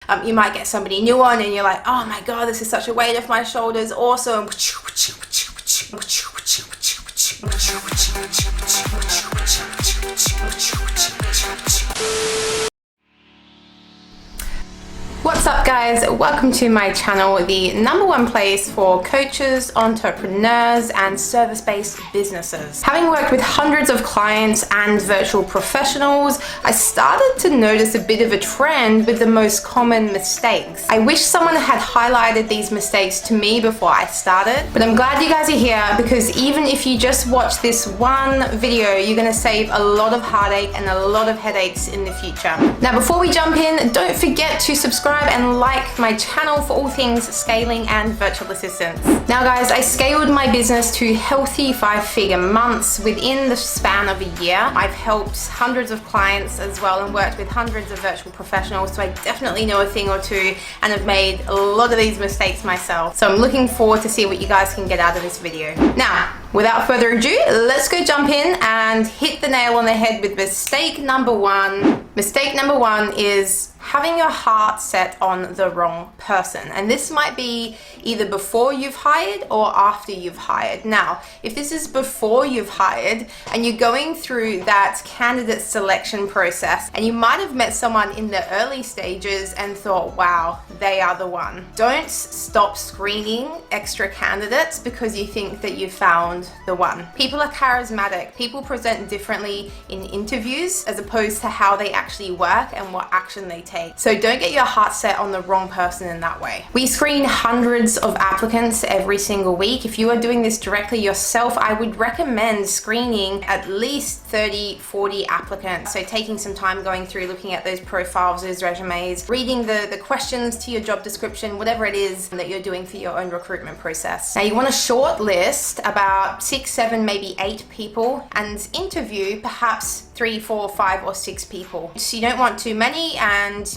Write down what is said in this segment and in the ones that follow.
You might get somebody new on and you're like, oh my God, this is such a weight off my shoulders. Awesome. What's up guys, welcome to my channel, the #1 place for coaches, entrepreneurs and service-based businesses. Having worked with hundreds of clients and virtual professionals, I started to notice a bit of a trend with the most common mistakes. I wish someone had highlighted these mistakes to me before I started, but I'm glad you guys are here because even if you just watch this one video, you're going to save a lot of heartache and a lot of headaches in the future. Now before we jump in, don't forget to subscribe and like my channel for all things scaling and virtual assistants. Now guys, I scaled my business to healthy 5-figure months within the span of a year. I've helped hundreds of clients as well and worked with hundreds of virtual professionals, so I definitely know a thing or two and have made a lot of these mistakes myself. So I'm looking forward to see what you guys can get out of this video. Now, without further ado, let's go jump in and hit the nail on the head with mistake #1. Mistake #1 is having your heart set on the wrong person. And this might be either before you've hired or after you've hired. Now, if this is before you've hired and you're going through that candidate selection process and you might have met someone in the early stages and thought, wow, they are the one. Don't stop screening extra candidates because you think that you found the one. People are charismatic. People present differently in interviews as opposed to how they actually work and what action they take. So don't get your heart set on the wrong person in that way. We screen hundreds of applicants every single week. If you are doing this directly yourself, I would recommend screening at least 30-40 applicants. So taking some time going through, looking at those profiles, those resumes, reading the questions to your job description, whatever it is that you're doing for your own recruitment process. Now you want to shortlist about 6, 7, maybe 8 people and interview perhaps 3, 4, 5 or 6 people. So you don't want too many,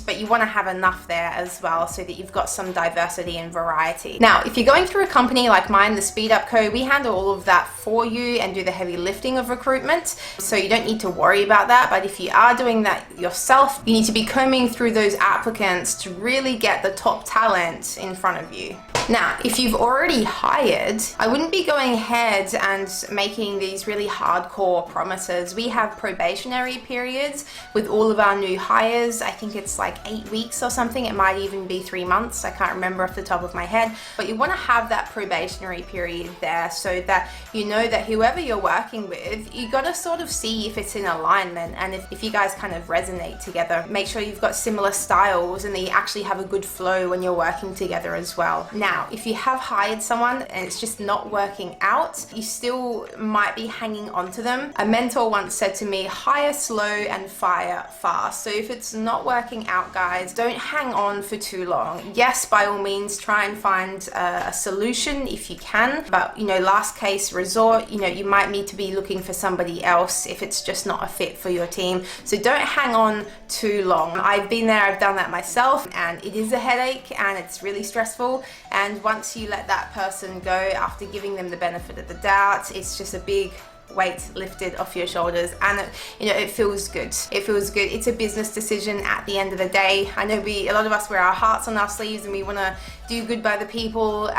but you want to have enough there as well so that you've got some diversity and variety. Now, if you're going through a company like mine, the Speed Up Co, we handle all of that for you and do the heavy lifting of recruitment. So you don't need to worry about that. But if you are doing that yourself, you need to be combing through those applicants to really get the top talent in front of you. Now, if you've already hired, I wouldn't be going ahead and making these really hardcore promises. We have probationary periods with all of our new hires. I think it's like 8 weeks or something. It might even be 3 months. I can't remember off the top of my head, but you want to have that probationary period there so that you know that whoever you're working with, you got to sort of see if it's in alignment and if you guys kind of resonate together. Make sure you've got similar styles and that you actually have a good flow when you're working together as well. Now, if you have hired someone and it's just not working out, you still might be hanging on to them. A mentor once said to me, hire slow and fire fast. So if it's not working out, guys, don't hang on for too long. Yes, by all means, try and find a solution if you can, but last case resort, you might need to be looking for somebody else if it's just not a fit for your team. So don't hang on too long. I've been there, I've done that myself, and it is a headache and it's really stressful. And once you let that person go after giving them the benefit of the doubt, it's just a big weight lifted off your shoulders, and it feels good. It feels good. It's a business decision at the end of the day. I know a lot of us wear our hearts on our sleeves and we want to do good by the people,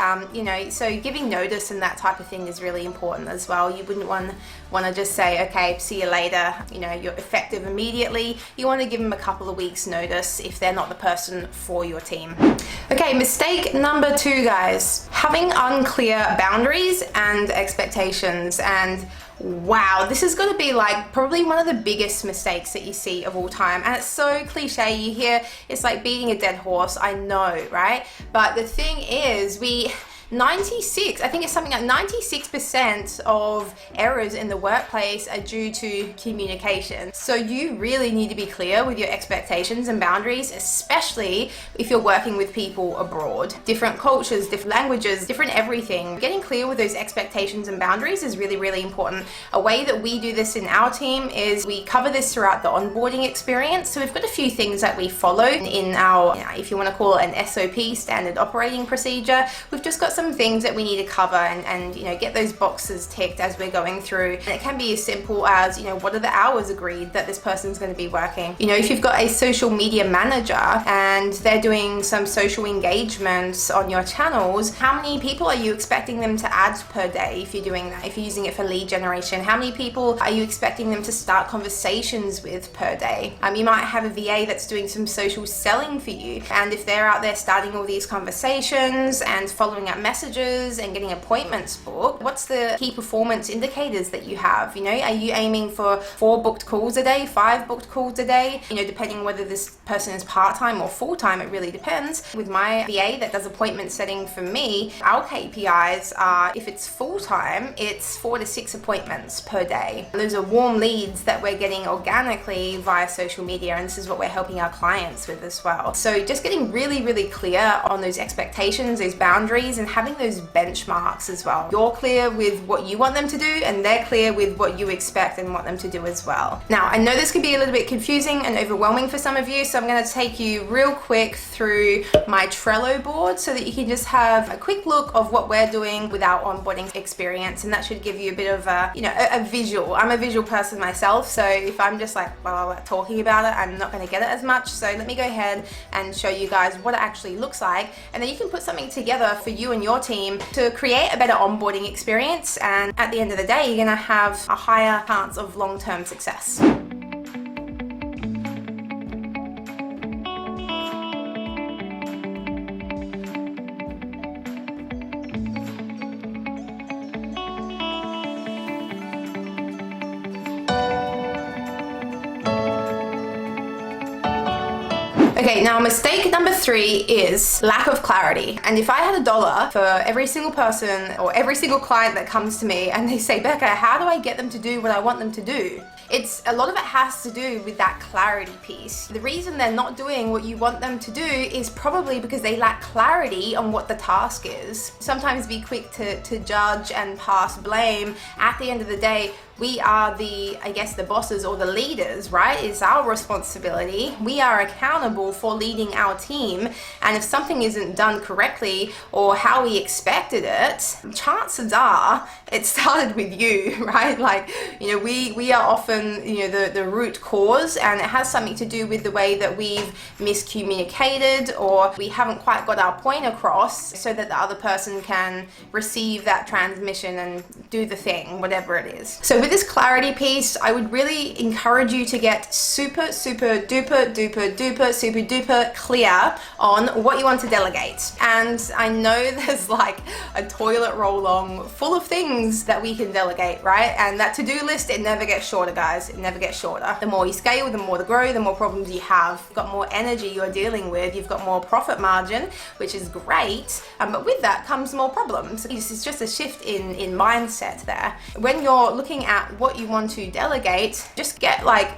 so giving notice and that type of thing is really important as well. You wouldn't want to just say, okay, see you later, you're effective immediately. You want to give them a couple of weeks notice if they're not the person for your team. Okay, mistake #2, guys, having unclear boundaries and expectations. And wow, this is going to be like probably one of the biggest mistakes that you see of all time. And it's so cliche. You hear it's like beating a dead horse. I know, right? But the thing is, 96, I think it's something like 96% of errors in the workplace are due to communication. So you really need to be clear with your expectations and boundaries, especially if you're working with people abroad. Different cultures, different languages, different everything. Getting clear with those expectations and boundaries is really, really important. A way that we do this in our team is we cover this throughout the onboarding experience. So we've got a few things that we follow in our, if you want to call it an SOP, standard operating procedure. We've just got some things that we need to cover and you know, get those boxes ticked as we're going through. And it can be as simple as, you know, what are the hours agreed that this person's going to be working? You know, if you've got a social media manager and they're doing some social engagements on your channels, how many people are you expecting them to add per day if you're doing that? If you're using it for lead generation, how many people are you expecting them to start conversations with per day? You might have a VA that's doing some social selling for you, and if they're out there starting all these conversations and following up messages and getting appointments booked, what's the key performance indicators that you have? You know, are you aiming for 4 booked calls a day, 5 booked calls a day? You know, depending whether this person is part-time or full-time, it really depends. With my VA that does appointment setting for me, our KPIs are, if it's full-time, it's 4 to 6 appointments per day. Those are warm leads that we're getting organically via social media, and this is what we're helping our clients with as well. So just getting really, really clear on those expectations, those boundaries, and having those benchmarks as well. You're clear with what you want them to do, and they're clear with what you expect and want them to do as well. Now, I know this can be a little bit confusing and overwhelming for some of you, so I'm going to take you real quick through my Trello board so that you can just have a quick look of what we're doing with our onboarding experience, and that should give you a bit of a, you know, a visual. I'm a visual person myself, so if I'm just like talking about it, I'm not going to get it as much. So let me go ahead and show you guys what it actually looks like, and then you can put something together for you and your team to create a better onboarding experience, and at the end of the day, you're going to have a higher chance of long-term success. Okay, now mistake number 3 is lack of clarity. And if I had $1 for every single person or every single client that comes to me and they say, Becca, how do I get them to do what I want them to do? A lot of it has to do with that clarity piece. The reason they're not doing what you want them to do is probably because they lack clarity on what the task is. Sometimes be quick to judge and pass blame. At the end of the day, we are the bosses or the leaders, right? It's our responsibility. We are accountable for leading our team. And if something isn't done correctly or how we expected it, chances are it started with you, right? Like, you know, we are often, you know, the root cause, and it has something to do with the way that we've miscommunicated, or we haven't quite got our point across so that the other person can receive that transmission and do the thing, whatever it is. So with this clarity piece, I would really encourage you to get super duper clear on what you want to delegate. And I know there's like a toilet roll long full of things that we can delegate, right? And that to-do list, it never gets shorter, guys. It never gets shorter. The more you scale, the more to grow, the more problems you have. You've got more energy you're dealing with, you've got more profit margin, which is great. But with that comes more problems. It's just a shift in mindset there. When you're looking at what you want to delegate, just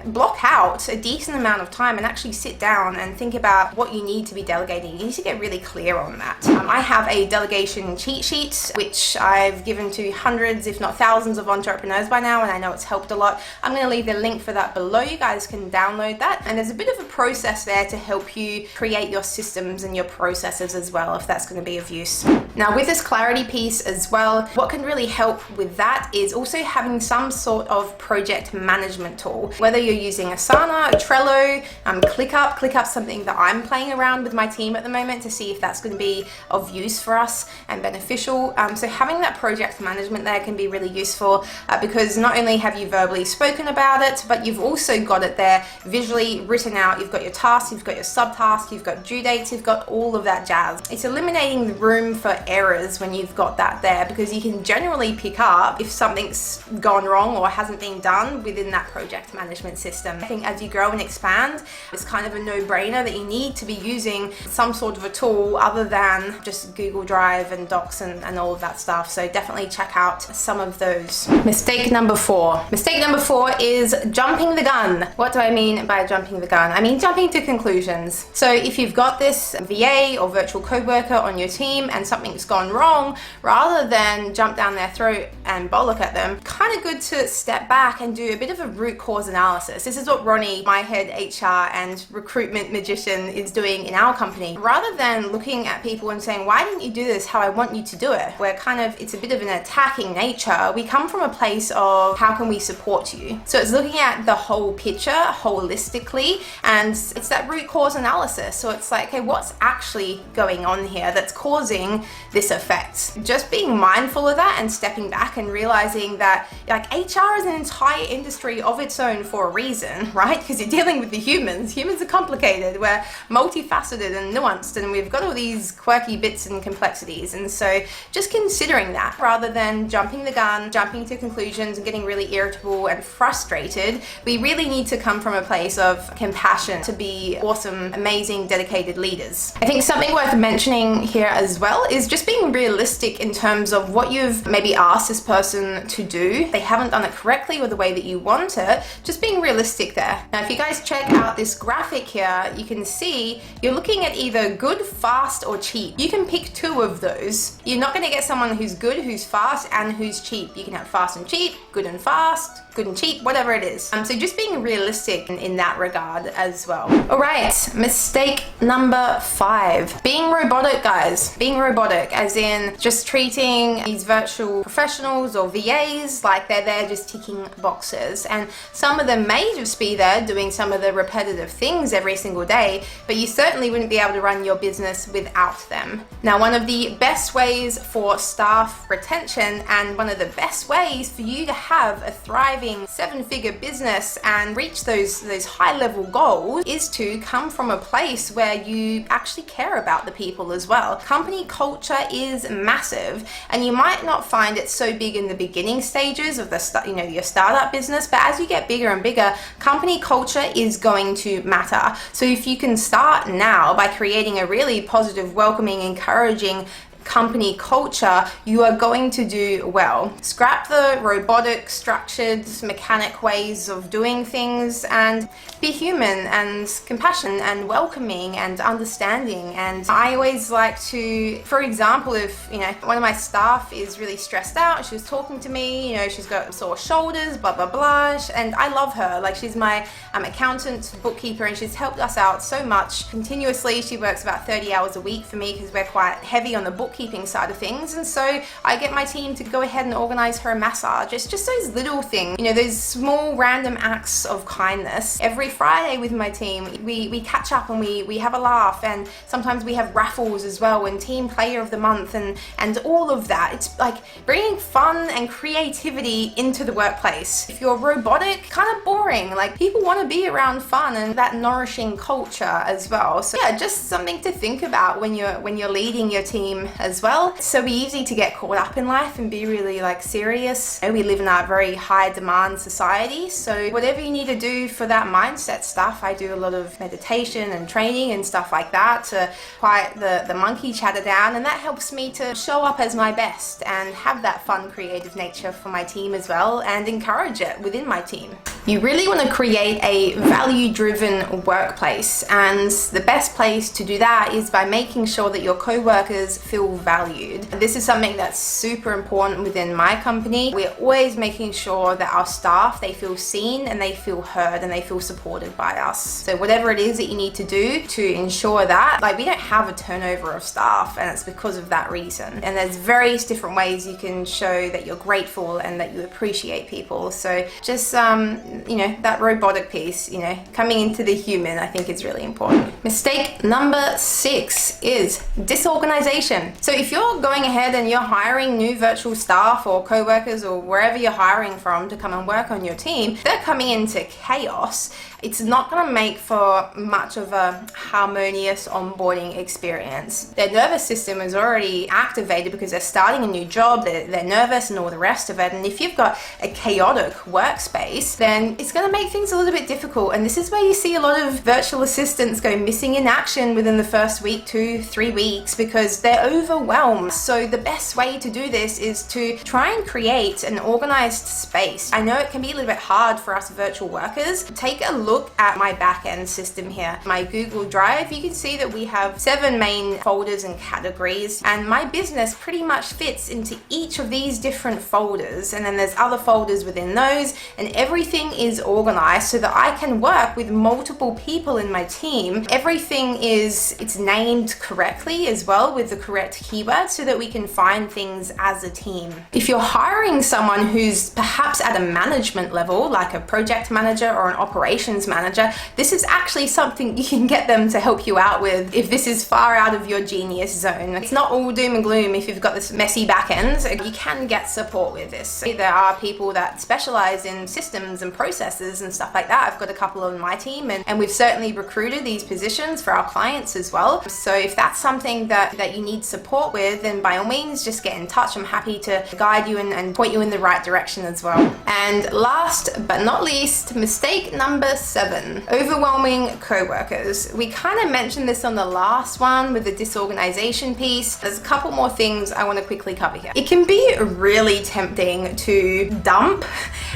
block out a decent amount of time and actually sit down and think about what you need to be delegating. You need to get really clear on that. I have a delegation cheat sheet, which I've given to hundreds, if not thousands of entrepreneurs by now, and I know it's helped a lot. I'm going to leave the link for that below. You guys can download that, and there's a bit of a process there to help you create your systems and your processes as well, if that's going to be of use. Now, with this clarity piece as well, what can really help with that is also having some sort of project management tool. Whether you're using Asana, Trello, ClickUp something that I'm playing around with my team at the moment to see if that's going to be of use for us and beneficial. So having that project management there can be really useful because not only have you verbally spoken about it, but you've also got it there visually written out. You've got your tasks, you've got your subtasks, you've got due dates, you've got all of that jazz. It's eliminating the room for errors when you've got that there, because you can generally pick up if something's gone wrong or hasn't been done within that project management system. I think as you grow and expand, it's kind of a no-brainer that you need to be using some sort of a tool other than just Google Drive and Docs and all of that stuff. So definitely check out some of those. Mistake number 4. Mistake number 4 is jumping the gun. What do I mean by jumping the gun? I mean jumping to conclusions. So if you've got this VA or virtual co-worker on your team and something's gone wrong, rather than jump down their throat and bollock at them, kind of good to step back and do a bit of a root cause analysis. This is what Ronnie, my head HR and recruitment magician, is doing in our company. Rather than looking at people and saying, why didn't you do this how I want you to do it? Where it's a bit of an attacking nature. We come from a place of how can we support you? So it's looking at the whole picture holistically, and it's that root cause analysis. So it's like, okay, what's actually going on here that's causing this effect? Just being mindful of that and stepping back and realizing that like HR is an entire industry of its own for a reason, right? Because you're dealing with the humans. Humans are complicated. We're multifaceted and nuanced, and we've got all these quirky bits and complexities. And so just considering that rather than jumping the gun, jumping to conclusions and getting really irritable and frustrated, we really need to come from a place of compassion to be awesome, amazing, dedicated leaders. I think something worth mentioning here as well is just being realistic in terms of what you've maybe asked this person to do. They haven't done it correctly or the way that you want it. Just being realistic there. Now, if you guys check out this graphic here, you can see you're looking at either good, fast, or cheap. You can pick two of those. You're not going to get someone who's good, who's fast, and who's cheap. You can have fast and cheap, good and fast, good and cheap, whatever it is. So just being realistic in that regard as well. All right, mistake number 5. Being robotic, guys. Being robotic, as in just treating these virtual professionals or VAs like they're there just ticking boxes. And some of them may just be there doing some of the repetitive things every single day, but you certainly wouldn't be able to run your business without them. Now, one of the best ways for staff retention and one of the best ways for you to have a thriving 7-figure business and reach those high-level goals is to come from a place where you actually care about the people as well. Company culture is massive, and you might not find it so big in the beginning stages of your startup business, but as you get bigger and bigger, company culture is going to matter. So if you can start now by creating a really positive, welcoming, encouraging company culture, you are going to do well. Scrap the robotic, structured, mechanic ways of doing things and be human and compassionate and welcoming and understanding. And I always like to, for example, if one of my staff is really stressed out, she was talking to me, she's got sore shoulders, blah blah blah, and I love her. Like, she's my accountant, bookkeeper, and she's helped us out so much continuously. She works about 30 hours a week for me because we're quite heavy on the bookkeeping side of things, and so I get my team to go ahead and organize her a massage. It's just those little things, those small random acts of kindness. Every Friday with my team, we catch up and we have a laugh, and sometimes we have raffles as well, and team player of the month, and all of that. It's like bringing fun and creativity into the workplace. If you're robotic, kind of boring. Like, people want to be around fun and that nourishing culture as well. So yeah, just something to think about when you're leading your team as well. It's so easy to get caught up in life and be really serious. We live in a very high demand society, so whatever you need to do for that mindset stuff, I do a lot of meditation and training and stuff like that to quiet the monkey chatter down, and that helps me to show up as my best and have that fun, creative nature for my team as well, and encourage it within my team. You really want to create a value-driven workplace, and the best place to do that is by making sure that your co-workers feel valued. This is something that's super important within my company. We're always making sure that our staff, they feel seen and they feel heard and they feel supported by us. So whatever it is that you need to do to ensure that, we don't have a turnover of staff, and it's because of that reason. And there's various different ways you can show that you're grateful and that you appreciate people. So just that robotic piece, coming into the human, I think is really important. Mistake number 6 is disorganization. So if you're going ahead and you're hiring new virtual staff or co-workers or wherever you're hiring from to come and work on your team, they're coming into chaos. It's not going to make for much of a harmonious onboarding experience. Their nervous system is already activated because they're starting a new job, they're nervous and all the rest of it. And if you've got a chaotic workspace, then it's going to make things a little bit difficult. And this is where you see a lot of virtual assistants go missing in action within the first week, 2-3 weeks, because they're overwhelmed. So the best way to do this is to try and create an organized space. I know it can be a little bit hard for us virtual workers. Take a look at my back-end system here. My Google Drive, you can see that we have 7 main folders and categories, and my business pretty much fits into each of these different folders, and then there's other folders within those, and everything is organized so that I can work with multiple people in my team. Everything it's named correctly as well with the correct keywords so that we can find things as a team. If you're hiring someone who's perhaps at a management level, like a project manager or an operations manager, this is actually something you can get them to help you out with if this is far out of your genius zone. It's not all doom and gloom if you've got this messy back end. You can get support with this. There are people that specialize in systems and processes and stuff like that. I've got a couple on my team, and we've certainly recruited these positions for our clients as well. So if that's something that you need support with, then by all means just get in touch. I'm happy to guide you and point you in the right direction as well. And last but not least, mistake number 7, overwhelming coworkers. We kind of mentioned this on the last one with the disorganization piece. There's a couple more things I want to quickly cover here. It can be really tempting to dump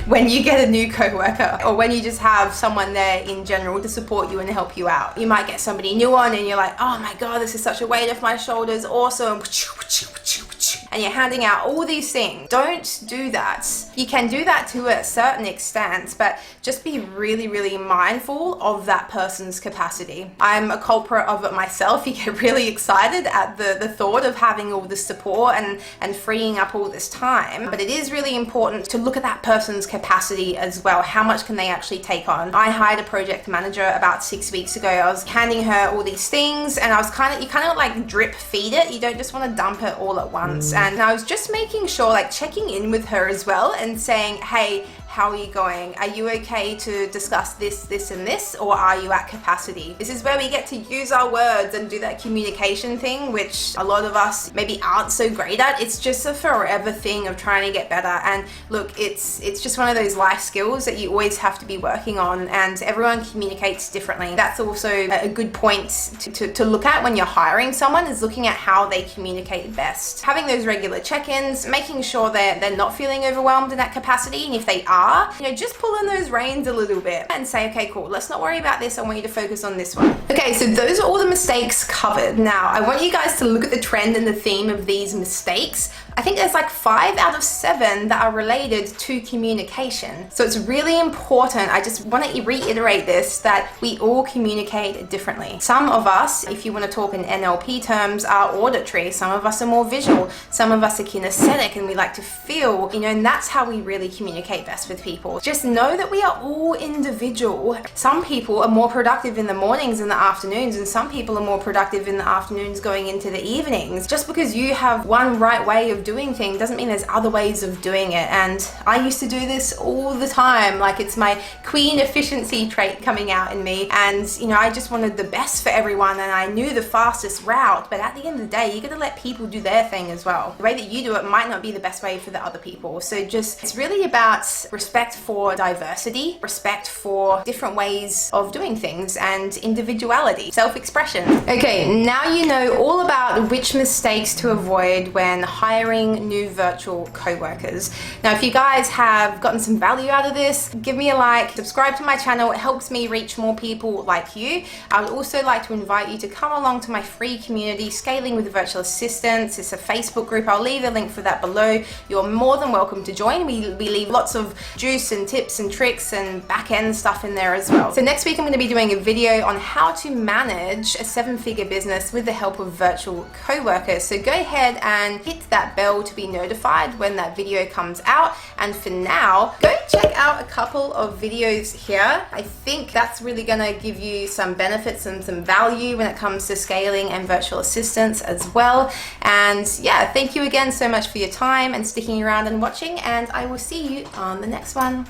when you get a new coworker, or when you just have someone there in general to support you and help you out. You might get somebody new on and you're like, oh my god, this is such a weight off my shoulders, awesome, and you're handing out all these things. Don't do that. You can do that to a certain extent, but just be really, really mindful of that person's capacity. I'm a culprit of it myself. You get really excited at the thought of having all this support and freeing up all this time, but it is really important to look at that person's capacity as well. How much can they actually take on? I hired a project manager about 6 weeks ago. I was handing her all these things, and I was you kind of like drip feed it. You don't just want to dump it all at once. And I was just making sure, like checking in with her as well and saying, hey, how are you going? Are you okay to discuss this, this, and this, or are you at capacity? This is where we get to use our words and do that communication thing, which a lot of us maybe aren't so great at. It's just a forever thing of trying to get better. And look, it's just one of those life skills that you always have to be working on, and everyone communicates differently. That's also a good point to look at when you're hiring someone, is looking at how they communicate best. Having those regular check-ins, making sure they're not feeling overwhelmed in that capacity, and if they are, just pull in those reins a little bit and say, okay, cool, let's not worry about this. I want you to focus on this one. Okay, so those are all the mistakes covered. Now, I want you guys to look at the trend and the theme of these mistakes. I think there's like 5 out of 7 that are related to communication. So it's really important. I just want to reiterate this, that we all communicate differently. Some of us, if you want to talk in NLP terms, are auditory. Some of us are more visual. Some of us are kinesthetic, and we like to feel, and that's how we really communicate best with people. Just know that we are all individual. Some people are more productive in the mornings and the afternoons, and some people are more productive in the afternoons going into the evenings. Just because you have one right way of doing things doesn't mean there's other ways of doing it. And I used to do this all the time. Like, it's my queen efficiency trait coming out in me, and I just wanted the best for everyone, and I knew the fastest route. But at the end of the day, you got to let people do their thing as well. The way that you do it might not be the best way for the other people. So it's really about respect for diversity, respect for different ways of doing things, and individuality, self-expression. Okay, now you know all about which mistakes to avoid when hiring new virtual co-workers. Now, if you guys have gotten some value out of this, give me a like, subscribe to my channel. It helps me reach more people like you. I would also like to invite you to come along to my free community, Scaling with Virtual Assistants. It's a Facebook group. I'll leave a link for that below. You're more than welcome to join. We leave lots of juice and tips and tricks and back-end stuff in there as well. So next week I'm going to be doing a video on how to manage a 7-figure business with the help of virtual co-workers. So go ahead and hit that bell to be notified when that video comes out. And for now, go check out a couple of videos here. I think that's really going to give you some benefits and some value when it comes to scaling and virtual assistants as well. And yeah, thank you again so much for your time and sticking around and watching, and I will see you on the next one.